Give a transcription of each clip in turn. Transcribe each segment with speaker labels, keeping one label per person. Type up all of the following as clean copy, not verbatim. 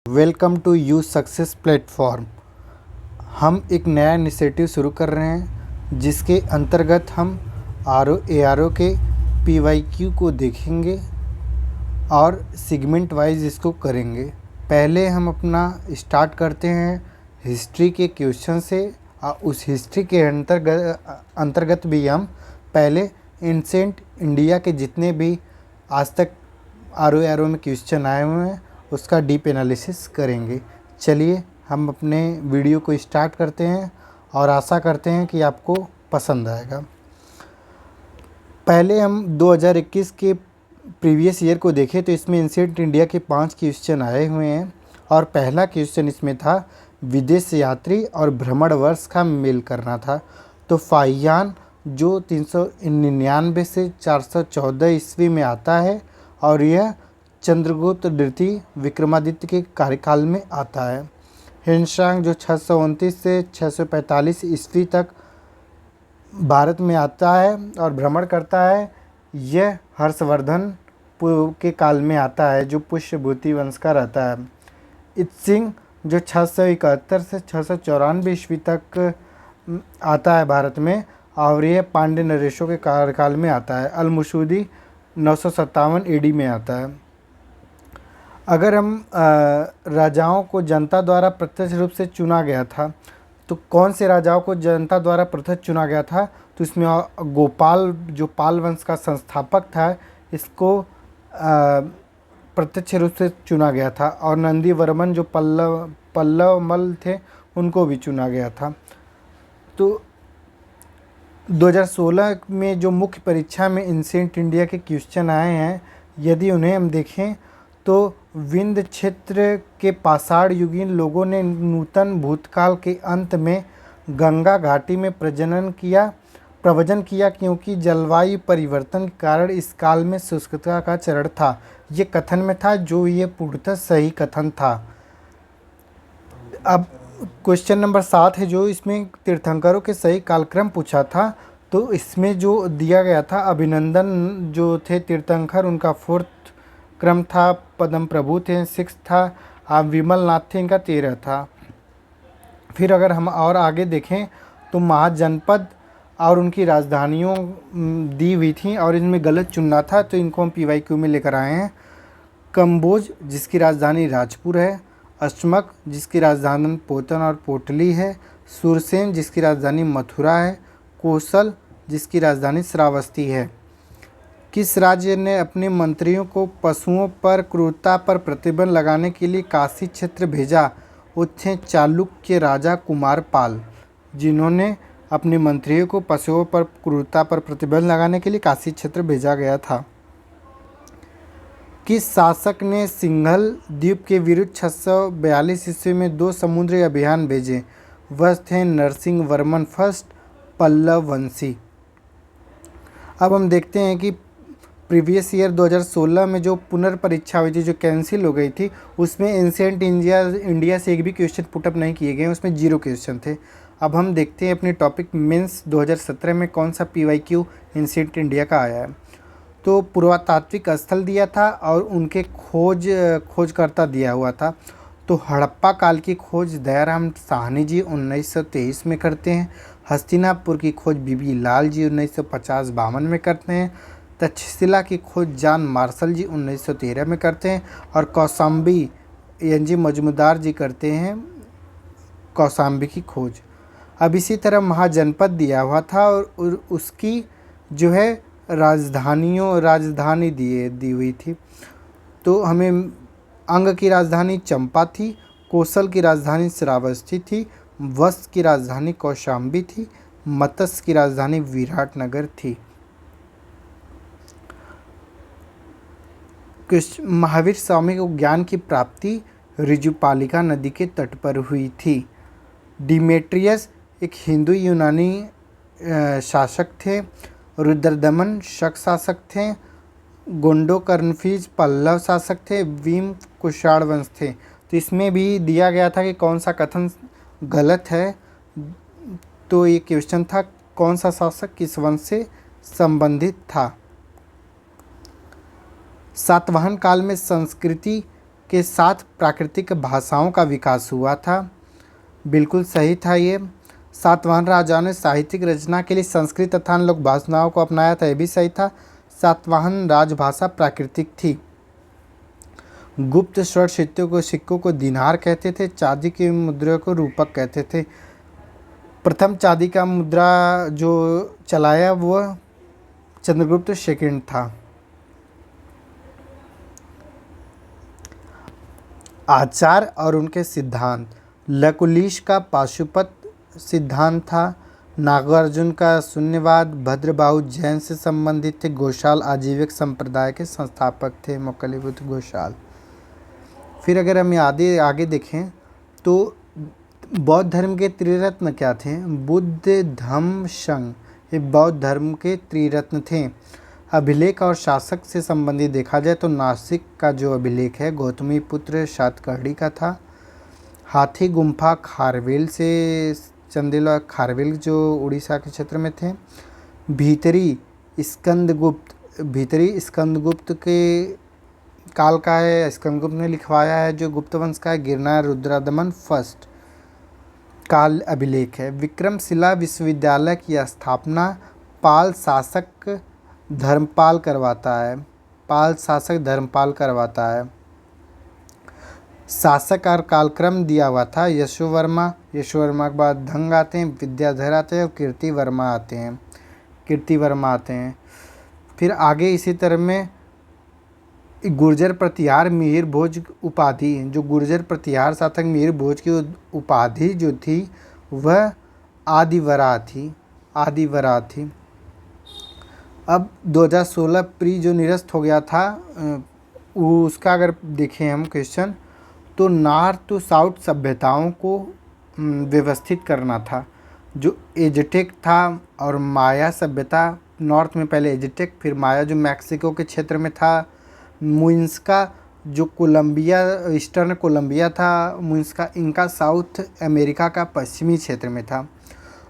Speaker 1: Welcome to you success platform. हम एक नया इनिशिएटिव शुरू कर रहे हैं जिसके अंतर्गत हम ARO के PYQ को देखेंगे और सेगमेंट वाइज इसको करेंगे। पहले हम अपना स्टार्ट करते हैं हिस्ट्री के क्वेश्चन से और उस हिस्ट्री के अंतर्गत भी हम पहले एंशिएंट इंडिया के जितने भी आज तक ARO में क्वेश्चन आए हुए हैं उसका डीप एनालिसिस करेंगे। चलिए हम अपने वीडियो को स्टार्ट करते हैं और आशा करते हैं कि आपको पसंद आएगा। पहले हम 2021 के प्रीवियस ईयर को देखें तो इसमें एंशिएंट इंडिया के 5 क्वेश्चन आए हुए हैं और पहला क्वेश्चन इसमें था विदेश यात्री और भ्रमण वर्ष का मेल करना था। तो फाहियान जो 399 से 414 ईस्वी में आता है और यह चंद्रगुप्त द्वितीय विक्रमादित्य के कार्यकाल में आता है। हेनशांग जो 629 से 645 ईस्वी तक भारत में आता है और भ्रमण करता है, यह हर्षवर्धन के काल में आता है जो पुष्यभूति वंश का रहता है। इत्सिंग जो 671 से 694 ईस्वी तक आता है भारत में और यह पांड्य नरेशों के कार्यकाल में आता है। अल-मसूदी 957 AD में आता है। अगर हम राजाओं को जनता द्वारा प्रत्यक्ष रूप से चुना गया था तो कौन से राजाओं को जनता द्वारा प्रत्यक्ष चुना गया था, तो इसमें गोपाल जो पाल वंश का संस्थापक था इसको प्रत्यक्ष रूप से चुना गया था और नंदी वर्मन जो पल्लव मल थे उनको भी चुना गया था। तो 2016 में जो मुख्य परीक्षा में एंशिएंट इंडिया के क्वेश्चन आए हैं, यदि उन्हें हम देखें तो विंध्य क्षेत्र के पाषाण युगीन लोगों ने नूतन भूतकाल के अंत में गंगा घाटी में प्रव्रजन किया क्योंकि जलवायु परिवर्तन के कारण इस काल में शुष्कता का चरण था। ये कथन में था जो ये पूर्णतः सही कथन था। अब क्वेश्चन नंबर 7 है जो इसमें तीर्थंकरों के सही कालक्रम पूछा था। तो इसमें जो दिया गया था अभिनंदन जो थे तीर्थंकर उनका 4th क्रम था, पद्म प्रभु थे 6 था, विमल नाथ थे इनका 13 था। फिर अगर हम और आगे देखें तो महाजनपद और उनकी राजधानियों दी हुई थी और इनमें गलत चुनना था तो इनको हम PYQ में लेकर आए हैं। कंबोज जिसकी राजधानी राजपुर है, अश्मक जिसकी राजधानी पोतन और पोटली है, सुरसेन जिसकी राजधानी मथुरा है, कौशल जिसकी राजधानी श्रावस्ती है। किस राज्य ने अपने मंत्रियों को पशुओं पर क्रूरता पर प्रतिबंध लगाने के लिए काशी क्षेत्र भेजा? वो थे चालुक्य राजा कुमारपाल, जिन्होंने अपने मंत्रियों को पशुओं पर क्रूरता पर प्रतिबंध लगाने के लिए काशी क्षेत्र भेजा गया था। किस शासक ने सिंघल द्वीप के विरुद्ध 642 ईस्वी में 2 समुद्री अभियान भेजे? वह थे नरसिंह वर्मन फर्स्ट पल्लव वंशी। अब हम देखते हैं कि प्रीवियस ईयर 2016 में जो पुनर्परीक्षा हुई थी जो कैंसिल हो गई थी उसमें एंशिएंट इंडिया से एक भी क्वेश्चन पुटअप नहीं किए गए, उसमें 0 क्वेश्चन थे। अब हम देखते हैं अपने टॉपिक मेंस 2017 में कौन सा PYQ एंशिएंट इंडिया का आया है। तो पुरातात्विक स्थल दिया था और उनके खोजकर्ता दिया हुआ था। तो हड़प्पा काल की खोज दयाराम साहनी जी 1923 में करते हैं। हस्तिनापुर की खोज BB लाल जी 1950-52 में करते हैं। तक्षशिला की खोज जॉन मार्शल जी 1913 में करते हैं और कौशाम्बी NG मजूमदार जी करते हैं कौशाम्बी की खोज। अब इसी तरह महाजनपद दिया हुआ था और उसकी जो है राजधानी दी हुई थी। तो हमें अंग की राजधानी चंपा थी, कौशल की राजधानी श्रावस्ती थी, वत्स की राजधानी कौशाम्बी थी, मत्स्य की राजधानी विराटनगर थी। महावीर स्वामी को ज्ञान की प्राप्ति ऋजुपालिका नदी के तट पर हुई थी। डिमेट्रियस एक हिंदू यूनानी शासक थे। रुद्रदमन शक शासक थे। गोंडोकर्णफीज पल्लव शासक थे। भीम कुषाण वंश थे। तो इसमें भी दिया गया था कि कौन सा कथन गलत है। तो ये क्वेश्चन था कौन सा शासक किस वंश से संबंधित था। सातवाहन काल में संस्कृति के साथ प्राकृतिक भाषाओं का विकास हुआ था। बिल्कुल सही था ये। सातवाहन राजाओं ने साहित्यिक रचना के लिए संस्कृत तथा अन्य लोक भाषाओं को अपनाया था, ये भी सही था। सातवाहन राजभाषा प्राकृतिक थी। गुप्त स्वर्ण सिक्कों को दिनार कहते थे। चांदी की मुद्रा को रूपक कहते थे। प्रथम चांदी का मुद्रा जो चलाया वह चंद्रगुप्त सेकंड था। आचार और उनके सिद्धांत। लकुलिश का पाशुपत सिद्धांत था। नागार्जुन का शून्यवाद। भद्रबाहु जैन से संबंधित थे। घोषाल आजीविक संप्रदाय के संस्थापक थे। मौलिकबुद्ध घोषाल। फिर अगर हम आगे देखें तो बौद्ध धर्म के त्रिरत्न क्या थे? बुद्ध, धम्म, संघ, ये बौद्ध धर्म के त्रिरत्न थे। अभिलेख और शासक से संबंधित देखा जाए तो नासिक का जो अभिलेख है गौतमीपुत्र सातकर्णी का था। हाथी गुम्फा खारवेल से चंदेला, खारवेल जो उड़ीसा के क्षेत्र में थे। भीतरी स्कंदगुप्त के काल का है, स्कंदगुप्त ने लिखवाया है, जो गुप्त वंश का है। गिरनार रुद्रदमन फर्स्ट काल अभिलेख है। विक्रमशिला विश्वविद्यालय की स्थापना पाल शासक धर्मपाल करवाता है। शासक और कालक्रम दिया हुआ था। यशोवर्मा के बाद धंग आते हैं, विद्याधर आते हैं और कीर्तिवर्मा आते हैं। फिर आगे इसी तरह में गुर्जर प्रतिहार मिहिर भोज उपाधि, जो गुर्जर प्रतिहार शासक मिहिर भोज की उपाधि जो थी वह आदिवरा थी। अब 2016 प्री जो निरस्त हो गया था उसका अगर देखें हम क्वेश्चन तो नॉर्थ टू साउथ सभ्यताओं को व्यवस्थित करना था। जो एजटेक था और माया सभ्यता, नॉर्थ में पहले एजटेक फिर माया जो मैक्सिको के क्षेत्र में था। मुइंस्का जो कोलंबिया ईस्टर्न कोलंबिया था, मुइंस्का इनका साउथ अमेरिका का पश्चिमी क्षेत्र में था।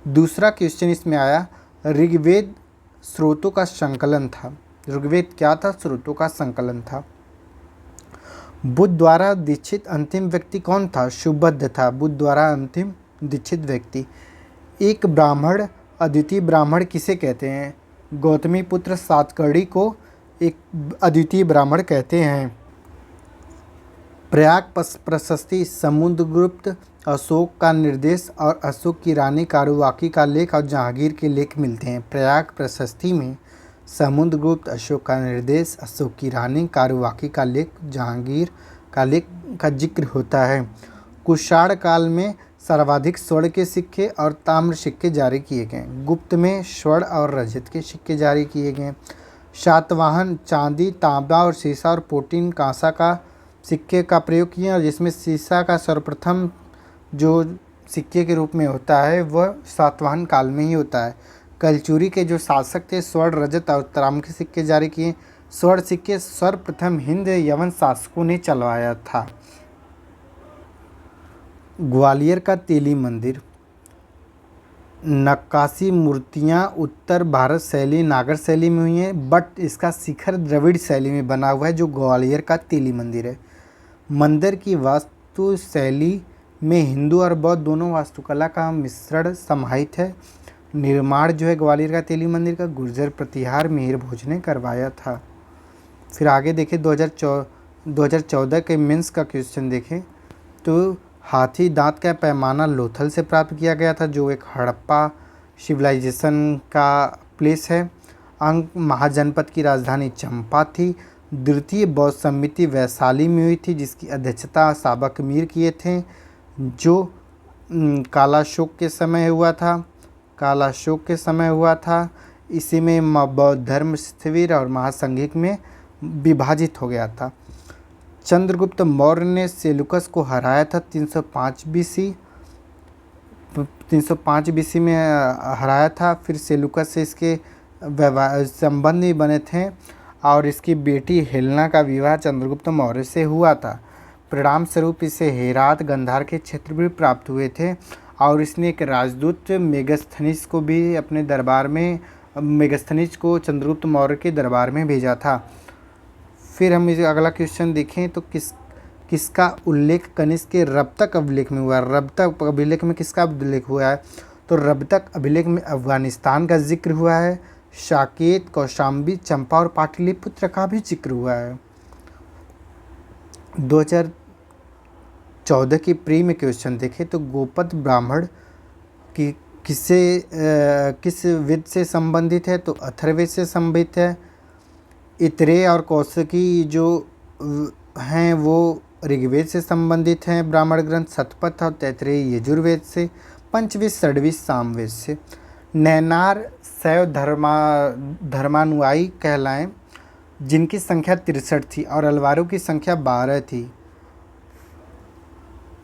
Speaker 1: दूसरा क्वेश्चन इसमें आया ऋग्वेद स्रोतों का संकलन था। ऋग्वेद क्या था? स्रोतों का संकलन था। बुद्ध द्वारा दीक्षित अंतिम व्यक्ति कौन था? सुबुद्ध था बुद्ध द्वारा अंतिम दीक्षित व्यक्ति। एक ब्राह्मण अद्वितीय ब्राह्मण किसे कहते हैं? गौतमीपुत्र सातकर्णी को एक अद्वितीय ब्राह्मण कहते हैं। प्रयाग प्रशस्ति समुद्रगुप्त, अशोक का निर्देश और अशोक की रानी कारुवाकी का लेख और जहांगीर के लेख मिलते हैं। प्रयाग प्रशस्ति में समुद्रगुप्त, अशोक का निर्देश, अशोक की रानी कारुवाकी का लेख, जहांगीर का लेख का जिक्र होता है। कुषाण काल में सर्वाधिक स्वर्ण के सिक्के और ताम्र सिक्के जारी किए गए। गुप्त में स्वर्ण और रजत के सिक्के जारी किए गए। सातवाहन चांदी, तांबा और सीसा और पोटीन कांसा का सिक्के का प्रयोग किए और जिसमें सीसा का सर्वप्रथम जो सिक्के के रूप में होता है वह सातवाहन काल में ही होता है। कलचुरी के जो शासक थे स्वर्ण, रजत और ताम्र के सिक्के जारी किए। स्वर्ण सिक्के सर्वप्रथम हिंद यवन शासकों ने चलवाया था। ग्वालियर का तेली मंदिर। नक्काशी मूर्तियाँ उत्तर भारत शैली नागर शैली में हुई हैं, बट इसका शिखर द्रविड़ शैली में बना हुआ है, जो ग्वालियर का तेली मंदिर है। मंदिर की वास्तु शैली में हिंदू और बौद्ध दोनों वास्तुकला का मिश्रण समाहित है। निर्माण जो है ग्वालियर का तेली मंदिर का गुर्जर प्रतिहार मिहिर भोज ने करवाया था। फिर आगे देखें 2014 के मेंस का क्वेश्चन देखें तो हाथी दांत का पैमाना लोथल से प्राप्त किया गया था, जो एक हड़प्पा सिविलाइजेशन का प्लेस है। अंग महाजनपद की राजधानी चंपा थी। द्वितीय बौद्ध समिति वैशाली में हुई थी, जिसकी अध्यक्षता साबक मीर किए थे, जो कालाशोक के समय हुआ था। इसी में बौद्ध धर्म शिविर और महासंघिक में विभाजित हो गया था। चंद्रगुप्त मौर्य ने सेलुकस को हराया था 305 बीसी में हराया था। फिर सेलुकस से इसके संबंध भी बने थे और इसकी बेटी हेलेना का विवाह चंद्रगुप्त मौर्य से हुआ था। परिणाम स्वरूप इसे हेरात गंधार के क्षेत्र भी प्राप्त हुए थे और इसने एक राजदूत मेगस्थनीज को भी अपने दरबार में चंद्रगुप्त मौर्य के दरबार में भेजा था। फिर हम इस अगला क्वेश्चन देखें तो किसका उल्लेख कनिष्क के रबतक अभिलेख में हुआ है? रबतक अभिलेख में किसका उल्लेख हुआ है? तो रबतक अभिलेख में अफगानिस्तान का जिक्र हुआ है, साकेत, कौशाम्बी, चंपा और पाटलिपुत्र का भी जिक्र हुआ है। 2014 की प्री में क्वेश्चन देखें तो गोपद ब्राह्मण की किस वेद से संबंधित है? तो अथर्ववेद से संबंधित है। इतरेय और कौशिकी जो हैं वो ऋग्वेद से संबंधित हैं ब्राह्मण ग्रंथ। शतपथ और तैत्तिरीय यजुर्वेद से। पंचविंश षड्विश सामवेद से। नैनार शैव धर्मानुयायी कहलाएं जिनकी संख्या 63 थी और अलवारों की संख्या 12 थी।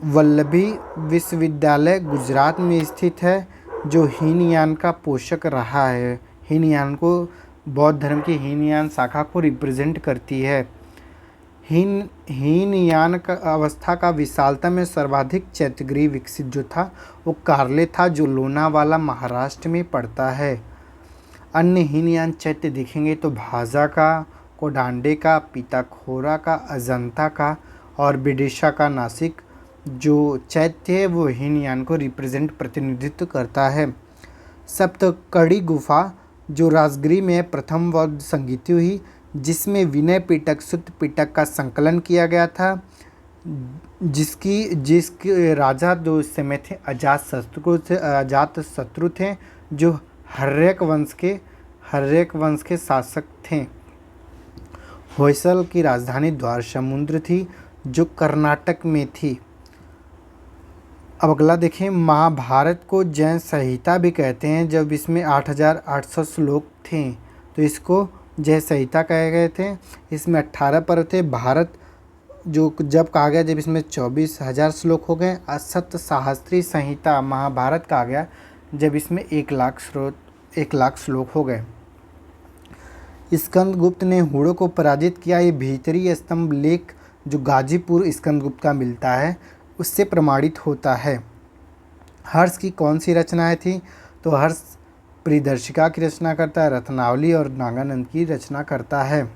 Speaker 1: वल्लभी विश्वविद्यालय गुजरात में स्थित है जो हीनयान का पोषक रहा है। हीनयान को बौद्ध धर्म की हीनयान शाखा को रिप्रेजेंट करती है। हीनयान का अवस्था का विशालता में सर्वाधिक चैत्यगृह विकसित जो था वो कार्ले था जो लोनावाला महाराष्ट्र में पड़ता है। अन्य हीनयान चैत्य दिखेंगे तो भाजा का, कोडांडे का, पीताखोरा का, अजंता का और विदिशा का नासिक जो चैत्य है वो हीनयान को रिप्रेजेंट प्रतिनिधित्व करता है। सप्तकड़ी गुफा जो राजगिरी में प्रथम बौद्ध संगीति हुई जिसमें विनय पिटक, सुत्त पिटक का संकलन किया गया था, जिसके राजा जो उस समय थे अजात शत्रु थे जो हर्यक वंश के शासक थे। होयसल की राजधानी द्वार समुद्र थी जो कर्नाटक में थी। अब अगला देखें, महाभारत को जैन संहिता भी कहते हैं जब इसमें 8800 श्लोक थे तो इसको जय संहिता कहे गए थे। इसमें 18 पर्व थे। भारत जो जब कहा गया जब इसमें 24,000 श्लोक हो गए। असत सहस्त्री संहिता महाभारत कहा गया जब इसमें 1 लाख श्लोक हो गए। स्कंदगुप्त ने हुड़ों को पराजित किया। ये भीतरी स्तंभ लेख जो गाजीपुर स्कंदगुप्त का मिलता है उससे प्रमाणित होता है। हर्ष की कौन सी रचनाएं थी? तो हर्ष परिदर्शिका की रचना करता है, रत्नावली और नागानंद की रचना करता है।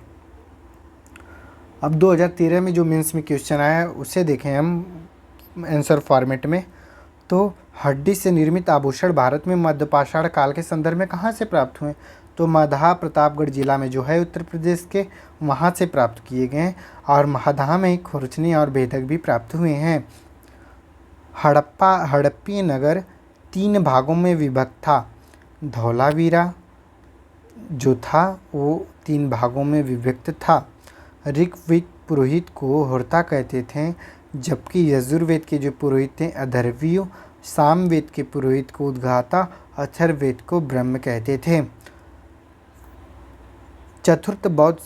Speaker 1: अब 2013 में जो मेंस में क्वेश्चन आया है उसे देखें हम आंसर फॉर्मेट में। तो हड्डी से निर्मित आभूषण भारत में मध्यपाषाण काल के संदर्भ में कहाँ से प्राप्त हुए? तो मधा प्रतापगढ़ जिला में जो है उत्तर प्रदेश के वहाँ से प्राप्त किए गए हैं और महा में ही खुरचनी और भेदक भी प्राप्त हुए हैं। हड़प्पी नगर 3 भागों में विभक्त था। धौलावीरा जो था वो 3 भागों में विभक्त था। ऋग्वेद पुरोहित को होर्ता कहते थे जबकि यजुर्वेद के जो पुरोहित थे अधर्वियों, सामवेद के पुरोहित को उद्गाता, अथर्ववेद को ब्रह्म कहते थे। चतुर्थ बौद्ध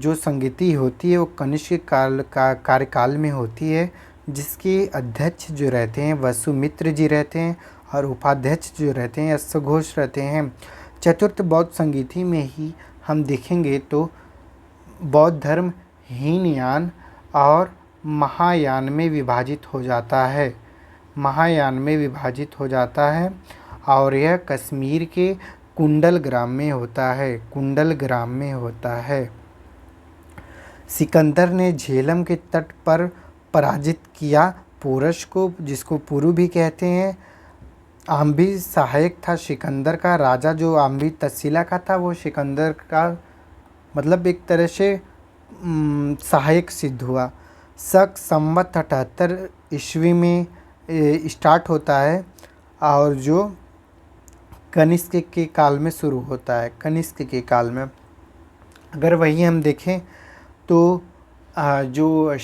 Speaker 1: जो संगीति होती है वो कनिष्क कार्यकाल में होती है जिसके अध्यक्ष जो रहते हैं वसुमित्र जी रहते हैं और उपाध्यक्ष जो रहते हैं अश्वघोष रहते हैं। चतुर्थ बौद्ध संगीति में ही हम देखेंगे तो बौद्ध धर्म हीनयान और महायान में विभाजित हो जाता है। महायान में विभाजित हो जाता है और यह कश्मीर के कुंडल ग्राम में होता है। कुंडल ग्राम में होता है। सिकंदर ने झेलम के तट पर पराजित किया पोरस को जिसको पुरु भी कहते हैं। आम्भी सहायक था सिकंदर का। राजा जो आम्भी तसीला का था वो सिकंदर का मतलब एक तरह से सहायक सिद्ध हुआ। शक संवत 78 ईस्वी में स्टार्ट होता है और जो कनिष्क के काल में शुरू होता है। कनिष्क के काल में अगर वही हम देखें तो जो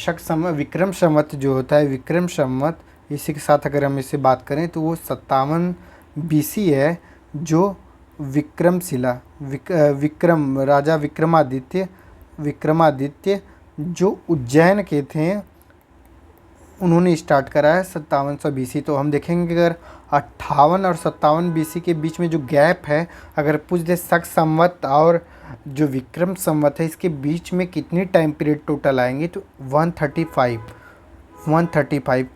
Speaker 1: विक्रम संवत जो होता है, विक्रम संवत इसी के साथ अगर हम इसे बात करें तो वो 57 BC है जो विक्रमशिला राजा विक्रमादित्य जो उज्जैन के थे उन्होंने स्टार्ट करा है 5700 BC। तो हम देखेंगे अगर 58 और 57 BC के बीच में जो गैप है अगर पूछ दे शक संवत और जो विक्रम संवत है इसके बीच में कितनी टाइम पीरियड टोटल आएंगे तो 135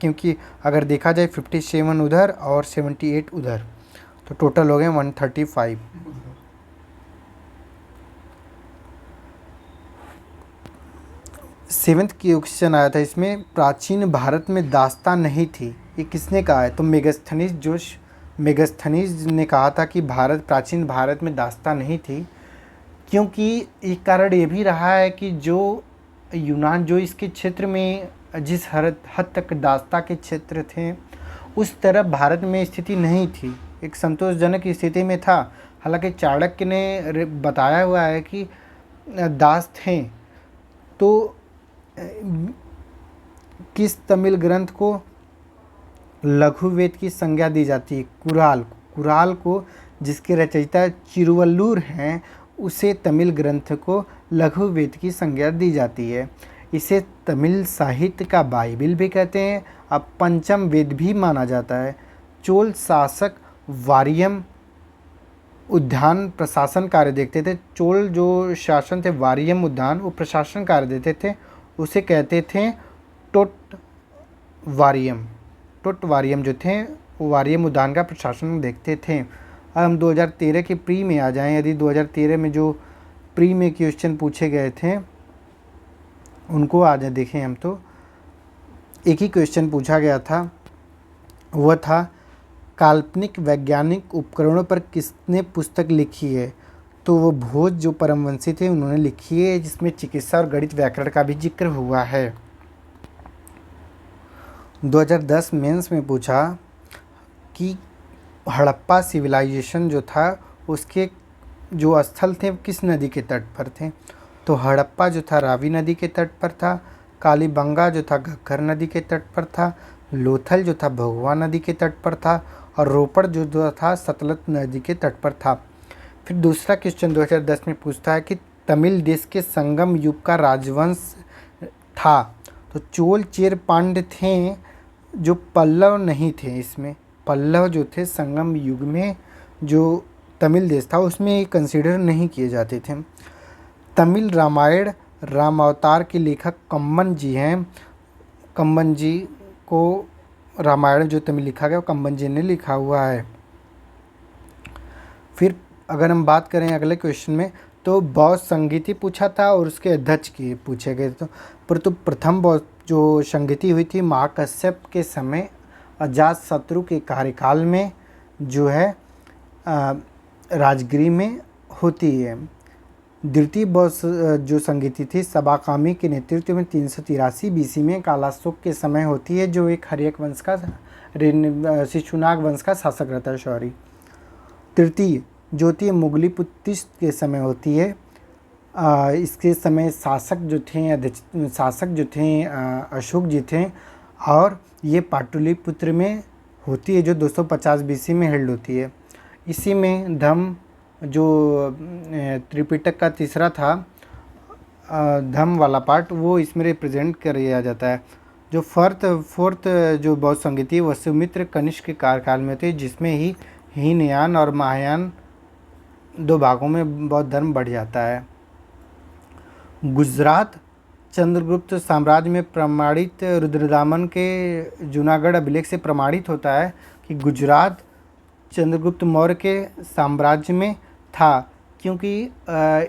Speaker 1: क्योंकि अगर देखा जाए 57 उधर और 78 उधर तो टोटल हो गए 135। सेवन्थ क्वेश्चन आया था इसमें, प्राचीन भारत में दास्तां नहीं थी, ये किसने कहा है? तो मेगास्थनीज ने कहा था कि प्राचीन भारत में दास्तां नहीं थी, क्योंकि एक कारण ये भी रहा है कि जो यूनान जो इसके क्षेत्र में जिस हद तक दास्तां के क्षेत्र थे उस तरफ भारत में स्थिति नहीं थी, एक संतोषजनक स्थिति में था। हालांकि चाणक्य ने बताया हुआ है कि दास थे। तो किस तमिल ग्रंथ को लघु वेद की संज्ञा दी जाती है? कुराल को जिसके रचयिता चिरुवल्लूर हैं उसे तमिल ग्रंथ को लघु वेद की संज्ञा दी जाती है। इसे तमिल साहित्य का बाइबिल भी कहते हैं, अब पंचम वेद भी माना जाता है। चोल शासक वारियम उद्यान प्रशासन कार्य देखते थे। चोल जो शासन थे वारियम उद्यान वो प्रशासन कार्य देते थे, उसे कहते थे टोट वारियम जो थे वो वारियम उद्यान का प्रशासन देखते थे। अब हम 2013 के प्री में आ जाएं। यदि 2013 में जो प्री में क्वेश्चन पूछे गए थे उनको आज देखें हम, तो एक ही क्वेश्चन पूछा गया था, वह था काल्पनिक वैज्ञानिक उपकरणों पर किसने पुस्तक लिखी है? तो वो भोज जो परमवंशी थे उन्होंने लिखी है, जिसमें चिकित्सा और गणित व्याकरण का भी जिक्र हुआ है। 2010 मेंस में पूछा कि हड़प्पा सिविलाइजेशन जो था उसके जो स्थल थे किस नदी के तट पर थे? तो हड़प्पा जो था रावी नदी के तट पर था, कालीबंगा जो था घग्गर नदी के तट पर था, लोथल जो था भगवा नदी के तट पर था, और रोपड़ जो था सतलज नदी के तट पर था। फिर दूसरा क्वेश्चन 2010 में पूछता है कि तमिल देश के संगम युग का राजवंश था? तो चोल चेर पांड्य थे, जो पल्लव नहीं थे। इसमें पल्लव जो थे संगम युग में जो तमिल देश था उसमें कंसीडर नहीं किए जाते थे। तमिल रामायण रामावतार के लेखक कम्बन जी हैं। कम्बन जी को रामायण जो तमिल लिखा गया वो कम्बन जी ने लिखा हुआ है। फिर अगर हम बात करें अगले क्वेश्चन में, तो बौद्ध संगीति पूछा था और उसके अध्यक्ष की पूछे गए। तो परंतु प्रथम बौद्ध जो संगीति हुई थी महाकश्यप के समय अजातशत्रु के कार्यकाल में जो है राजगिरी में होती है। द्वितीय बौद्ध जो संगीति थी सबाकामी के नेतृत्व में 383 बीसी में कालाशोक के समय होती है, जो एक हर्यक वंश का शिशुनाग वंश का शासक रहता है। सॉरी, तृतीय ज्योति मुगलीपुत्तिश के समय होती है। इसके समय शासक जो थे अशोक जी थे, और ये पाटलिपुत्र में होती है जो 250 बीसी में हेल्ड होती है। इसी में धम्म जो त्रिपिटक का तीसरा था धम्म वाला पार्ट वो इसमें रिप्रेजेंट किया जाता है। जो फोर्थ जो बौद्ध संगीति वह सुमित्र कनिष्क के कार्यकाल में थी, जिसमें ही हीनयान और महायान दो भागों में बौद्ध धर्म बढ़ जाता है। गुजरात चंद्रगुप्त साम्राज्य में प्रमाणित रुद्रदामन के जूनागढ़ अभिलेख से प्रमाणित होता है कि गुजरात चंद्रगुप्त मौर्य के साम्राज्य में था, क्योंकि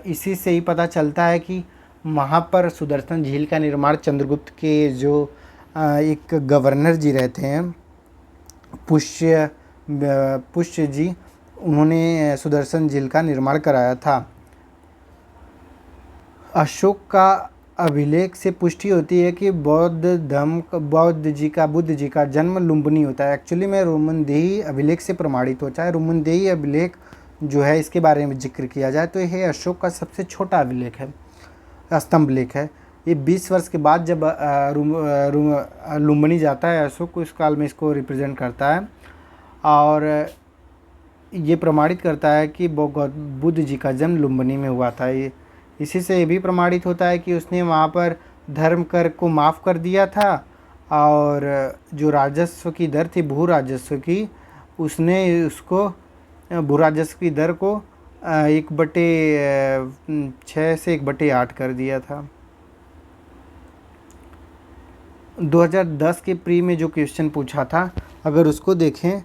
Speaker 1: इसी से ही पता चलता है कि वहाँ पर सुदर्शन झील का निर्माण चंद्रगुप्त के जो एक गवर्नर जी रहते हैं पुष्य जी, उन्होंने सुदर्शन झील का निर्माण कराया था। अशोक का अभिलेख से पुष्टि होती है कि बुद्ध जी का जन्म लुम्बिनी होता है। एक्चुअली में रोमनदेही अभिलेख से प्रमाणित होता है। रोमनदेही अभिलेख जो है इसके बारे में जिक्र किया जाए तो यह अशोक का सबसे छोटा अभिलेख है, स्तंभ लेख है। ये 20 वर्ष के बाद जब लुम्बिनी जाता है अशोक उस काल में इसको रिप्रेजेंट करता है, और ये प्रमाणित करता है कि बुद्ध जी का जन्म लुम्बिनी में हुआ था। इसी से ये भी प्रमाणित होता है कि उसने वहाँ पर धर्म कर को माफ़ कर दिया था, और जो राजस्व की दर थी भू राजस्व की, उसने उसको भू राजस्व की दर को 1/6 से 1/8 कर दिया था। 2010 के प्री में जो क्वेश्चन पूछा था अगर उसको देखें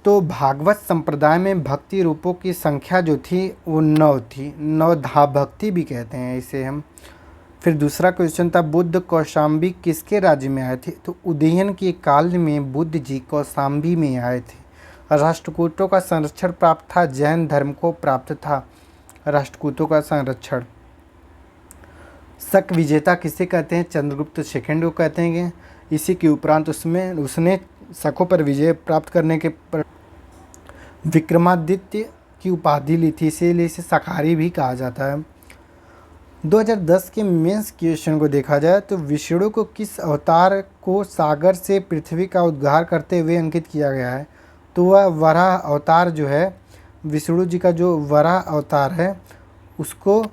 Speaker 1: तो भागवत संप्रदाय में भक्ति रूपों की संख्या जो थी वो 9 थी। 9 धा भक्ति भी कहते हैं इसे हम। फिर दूसरा क्वेश्चन था बुद्ध कौशाम्बी किसके राज्य में आए थे, तो उदयन के काल में बुद्ध जी कौशाम्बी में आए थे। राष्ट्रकूटों का संरक्षण प्राप्त था, जैन धर्म को प्राप्त था राष्ट्रकूटों का संरक्षण। शक विजेता किसे कहते हैं, चंद्रगुप्त सेकंड को कहते हैं। इसी के उपरांत उसने शकों पर विजय प्राप्त करने के पर विक्रमादित्य की उपाधि ली थी, इसीलिए इसे शाकाहारी भी कहा जाता है। 2010 के मेंस क्वेश्चन को देखा जाए तो विष्णु को किस अवतार को सागर से पृथ्वी का उद्धार करते हुए अंकित किया गया है, तो वह वराह अवतार जो है, विष्णु जी का जो वराह अवतार है उसको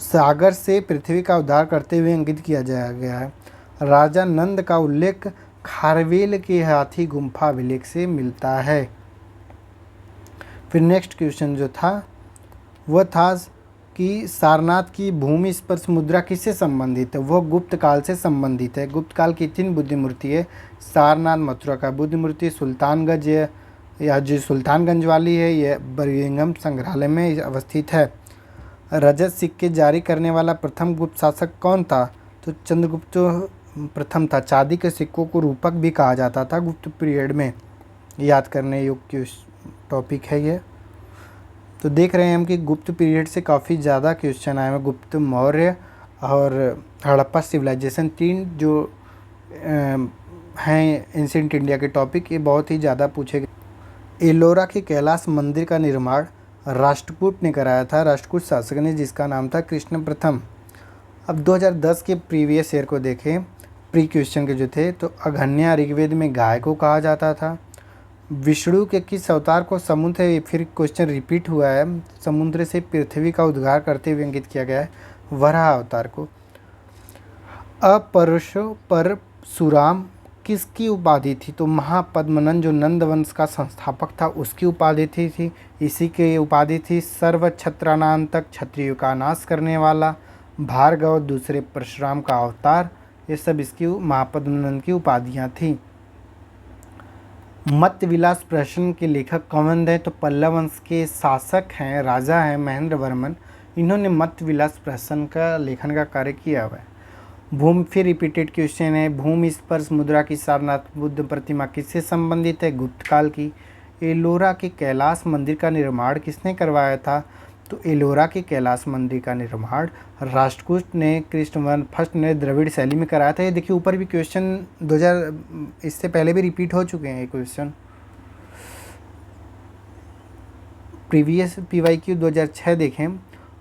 Speaker 1: सागर से पृथ्वी का उद्धार करते हुए अंकित किया जाया गया है। राजा नंद का उल्लेख खारवेल के हाथी गुम्फा अभिलेख से मिलता है। फिर नेक्स्ट क्वेश्चन जो था वह था कि सारनाथ की भूमि स्पर्श मुद्रा किससे संबंधित है, वह गुप्त काल से संबंधित है। गुप्त काल की 3 बुद्ध मूर्ति है, सारनाथ मथुरा का बुद्ध मूर्ति, सुल्तानगंज या जो सुल्तानगंज वाली है यह बर्मिंघम संग्रहालय में अवस्थित है। रजत सिक्के जारी करने वाला प्रथम गुप्त शासक कौन था, तो चंद्रगुप्त प्रथम था। चांदी के सिक्कों को रूपक भी कहा जाता था गुप्त पीरियड में, याद करने योग्य टॉपिक है ये। तो देख रहे हैं हम कि गुप्त पीरियड से काफ़ी ज़्यादा क्वेश्चन आए हैं। गुप्त मौर्य और हड़प्पा सिविलाइजेशन 3 जो हैं एंशिएंट इंडिया के टॉपिक, ये बहुत ही ज़्यादा पूछे गए। एलोरा के कैलाश मंदिर का निर्माण राष्ट्रकूट ने कराया था, राष्ट्रकूट शासक ने, जिसका नाम था कृष्ण प्रथम। अब 2010 के प्रीवियस ईयर को देखें, प्री क्वेश्चन के जो थे, तो अघन्या ऋग्वेद में गाय को कहा जाता था। विष्णु के किस अवतार को समुद्र, फिर क्वेश्चन रिपीट हुआ है, समुद्र से पृथ्वी का उद्धार करते हुए अंकित किया गया है, वराह अवतार को। अपरुषो परशुराम किसकी उपाधि थी, तो महापद्मनंद जो नंद वंश का संस्थापक था उसकी उपाधि थी। इसी की उपाधि थी सर्व क्षत्रानांतक, क्षत्रियों का नाश करने वाला, भार्गव दूसरे परशुराम का अवतार, ये सब इसकी महापद्मनंद की उपाधियाँ थीं। मत विलास प्रश्न के लेखक कौन थे, तो पल्लव वंश के शासक हैं, राजा हैं महेंद्र वर्मन। इन्होंने मत विलास प्रश्न का लेखन का कार्य किया हुआ है। भूमि, फिर रिपीटेड क्वेश्चन है, भूमि स्पर्श मुद्रा की सारनाथ बुद्ध प्रतिमा किससे संबंधित है, गुप्त काल की। एलोरा के कैलाश मंदिर का निर्माण किसने करवाया था, तो एलोरा के कैलाश मंदिर का निर्माण राष्ट्रकूट ने, कृष्णवर्मन फर्स्ट ने द्रविड़ शैली में कराया था। ये देखिए ऊपर भी क्वेश्चन 2000 इससे पहले भी रिपीट हो चुके हैं ये क्वेश्चन। प्रीवियस PYQ 2006 देखें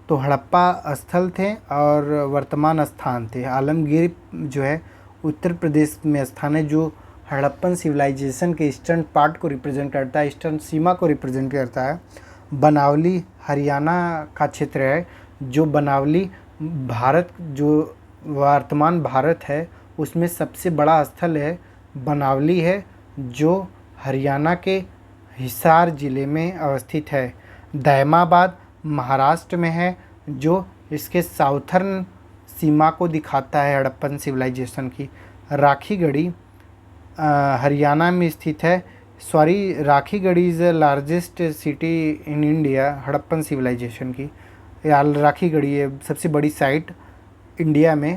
Speaker 1: तो हड़प्पा स्थल थे और वर्तमान स्थान थे। आलमगीर जो है उत्तर प्रदेश में स्थान है, जो हड़प्पन सिविलाइजेशन के ईस्टर्न पार्ट को रिप्रेजेंट करता है, ईस्टर्न सीमा को रिप्रेजेंट करता है। बनावली हरियाणा का क्षेत्र है, जो बनावली भारत जो वर्तमान भारत है उसमें सबसे बड़ा स्थल है बनावली है, जो हरियाणा के हिसार ज़िले में अवस्थित है। दैमाबाद महाराष्ट्र में है, जो इसके साउथर्न सीमा को दिखाता है हड़प्पन सिविलाइजेशन की। राखीगढ़ी हरियाणा में स्थित है। Rakhigarhi is the largest city in India Harappan civilisation की। राखीगढ़ी है सबसे बड़ी साइट इंडिया में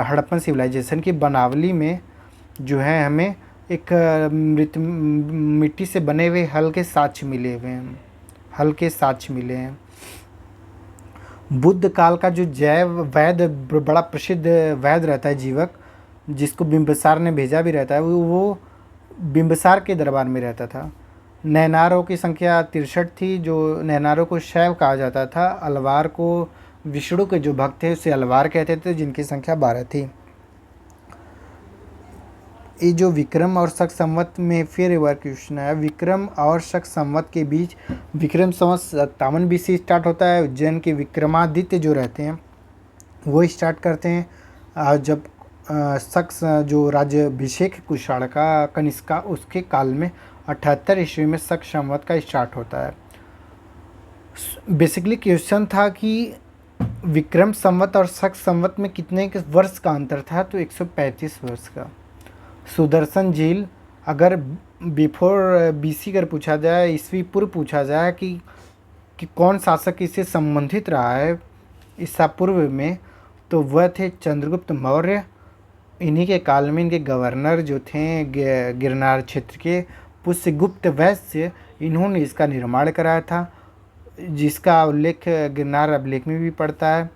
Speaker 1: हड़प्पन सिविलाइजेशन की। बनावली में जो है हमें एक मिट्टी से बने हुए हल्के साक्ष्य मिले हुए हैं, हल्के साक्ष्य मिले हैं। बुद्ध काल का जो जैव वैद्य बड़ा प्रसिद्ध वैद्य रहता है, जीवक, जिसको बिंबिसार ने भेजा भी रहता है, वो बिंबिसार के दरबार में रहता था। नैनारों की संख्या 63 थी, जो नैनारों को शैव कहा जाता था। अलवार को विष्णु के जो भक्त थे उसे अलवार कहते थे, जिनकी संख्या 12 थी। ये जो विक्रम और शक संवत में फिर एक बार क्वेश्चन आया, विक्रम और शक संवत के बीच विक्रम संवत 57 BC स्टार्ट होता है। उज्जैन के विक्रमादित्य जो रहते हैं वो स्टार्ट करते हैं, जब शक जो राज्याभिषेक कुषाण का कनिष्का उसके काल में 78 ईस्वी में शक संवत का स्टार्ट होता है। बेसिकली क्वेश्चन था कि विक्रम संवत और शक संवत में कितने वर्ष का अंतर था, तो 135 वर्ष का। सुदर्शन झील अगर बिफोर BC अगर पूछा जाए, ईस्वी पूर्व पूछा जाए कि कौन शासक इससे संबंधित रहा है, ईसा पूर्व में, तो वह थे चंद्रगुप्त मौर्य। इन्हीं के काल में इनके गवर्नर जो थे गिरनार क्षेत्र के पुष्यगुप्त वैश्य, इन्होंने इसका निर्माण कराया था, जिसका उल्लेख गिरनार अभिलेख में भी पड़ता है।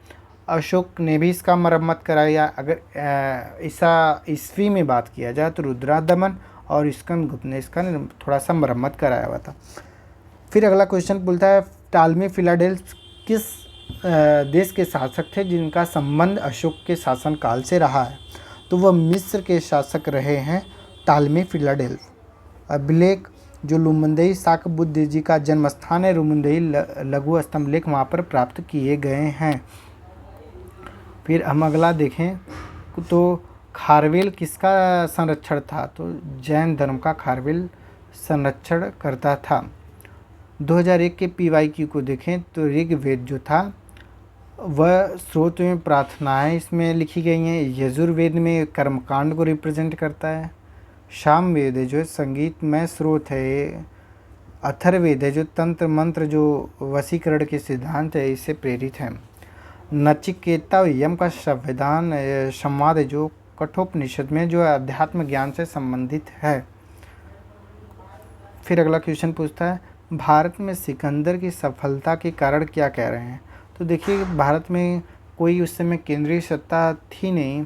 Speaker 1: अशोक ने भी इसका मरम्मत कराया। अगर ईस्वी में बात किया जाए तो रुद्रादमन और स्कंदगुप्त ने इसका थोड़ा सा मरम्मत कराया हुआ था। फिर अगला क्वेश्चन बोलता है टालमी फिलाडेल्फ किस देश के शासक थे जिनका संबंध अशोक के शासनकाल से रहा है? तो वह मिस्र के शासक रहे हैं टालमी फिलाडेल्फ। अभिलेख जो लुमंदई शाक बुद्ध जी का जन्म स्थान है, लुमंदई लघु स्तंभ लेख वहाँ पर प्राप्त किए गए हैं। फिर हम अगला देखें तो खारवेल किसका संरक्षण था? तो जैन धर्म का खारवेल संरक्षण करता था। 2001 के PYQ को देखें तो ऋग्वेद जो था वह स्रोत में प्रार्थनाएं इसमें लिखी गई हैं। यजुर्वेद में कर्मकांड को रिप्रेजेंट करता है। सामवेद है जो संगीतमय स्रोत है। अथर्ववेद है जो तंत्र मंत्र जो वशीकरण के सिद्धांत है इससे प्रेरित है। नचिकेता यम का संवाद है जो कठोपनिषद में जो अध्यात्म ज्ञान से संबंधित है। फिर अगला क्वेश्चन पूछता है भारत में सिकंदर की सफलता के कारण क्या कह रहे हैं? तो देखिए भारत में कोई उस समय केंद्रीय सत्ता थी नहीं,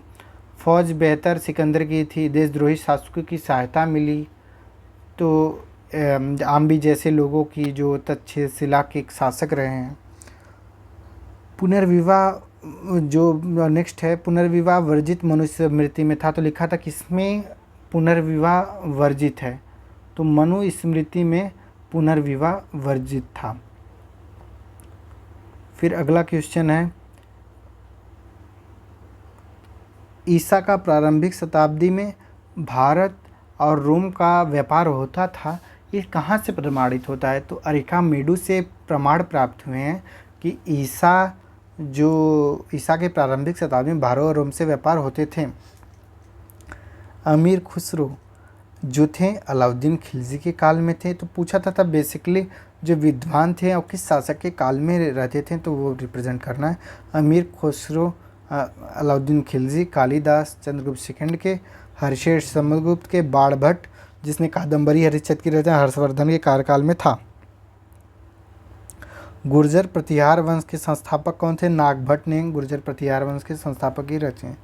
Speaker 1: फौज बेहतर सिकंदर की थी, देशद्रोही शासकों की सहायता मिली, तो आम्बी जैसे लोगों की जो तक्षशिला के शासक रहे हैं। पुनर्विवाह जो नेक्स्ट है, पुनर्विवाह वर्जित मनुष्य स्मृति में था, तो लिखा था किसमें पुनर्विवाह वर्जित है? तो मनु स्मृति में पुनर्विवाह वर्जित था। फिर अगला क्वेश्चन है ईसा का प्रारंभिक शताब्दी में भारत और रोम का व्यापार होता था, ये कहाँ से प्रमाणित होता है? तो अरिकामेडू से प्रमाण प्राप्त हुए हैं कि ईसा के प्रारंभिक शताब्दी में भारत और रोम से व्यापार होते थे। अमीर खुसरो जो थे अलाउद्दीन खिलजी के काल में थे, तो पूछा था तब बेसिकली जो विद्वान थे और किस शासक के काल में रहते थे, तो वो रिप्रेजेंट करना है। अमीर खुसरो अलाउद्दीन खिलजी, कालिदास चंद्रगुप्त सेकंड के, हर्षेश समुद्रगुप्त के, बाणभट्ट जिसने कादम्बरी हरिश्चंद्र की रचना हर्षवर्धन के कार्यकाल में था। गुर्जर प्रतिहार वंश के संस्थापक कौन थे? नागभट्ट ने गुर्जर प्रतिहार वंश के संस्थापक ही रचे।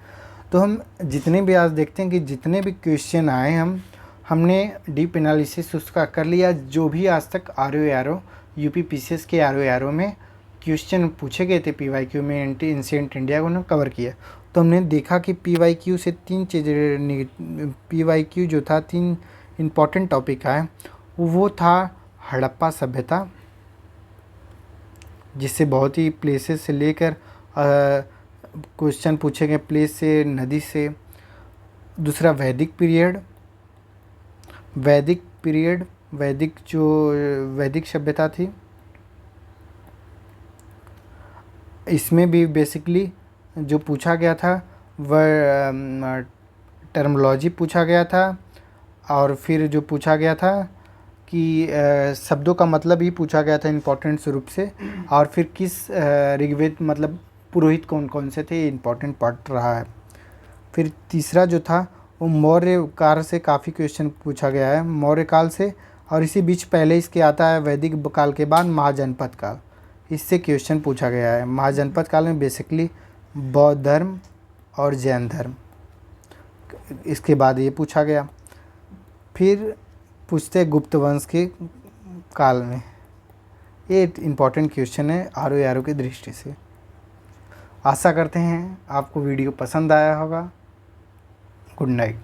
Speaker 1: तो हम जितने भी आज देखते हैं कि जितने भी क्वेश्चन आए हमने डीप एनालिसिस उसका कर लिया। जो भी आज तक RO UP PCS के RO में क्वेश्चन पूछे गए थे PYQ में एंशिएंट इंडिया को कवर किया, तो हमने देखा कि PYQ से 3 चीज़ें, PYQ जो था 3 इम्पॉर्टेंट टॉपिक आए। वो था हड़प्पा सभ्यता, जिससे बहुत ही प्लेसेस से लेकर क्वेश्चन पूछे गए, प्लेस से, नदी से। दूसरा वैदिक पीरियड, वैदिक सभ्यता थी, इसमें भी बेसिकली जो पूछा गया था वह टर्मोलॉजी पूछा गया था, और फिर जो पूछा गया था कि शब्दों का मतलब ही पूछा गया था इम्पोर्टेंट रूप से, और फिर किस ऋग्वेद मतलब पुरोहित कौन कौन से थे, इम्पोर्टेंट पार्ट रहा है। फिर तीसरा जो था वो मौर्य काल से काफ़ी क्वेश्चन पूछा गया है, मौर्य काल से, और इसी बीच पहले इसके आता है वैदिक काल के बाद महाजनपद काल, इससे क्वेश्चन पूछा गया है। महाजनपद काल में बेसिकली बौद्ध धर्म और जैन धर्म, इसके बाद ये पूछा गया। फिर पूछते गुप्त वंश के काल में, ये इम्पॉर्टेंट क्वेश्चन है RO की दृष्टि से। आशा करते हैं आपको वीडियो पसंद आया होगा। Good night.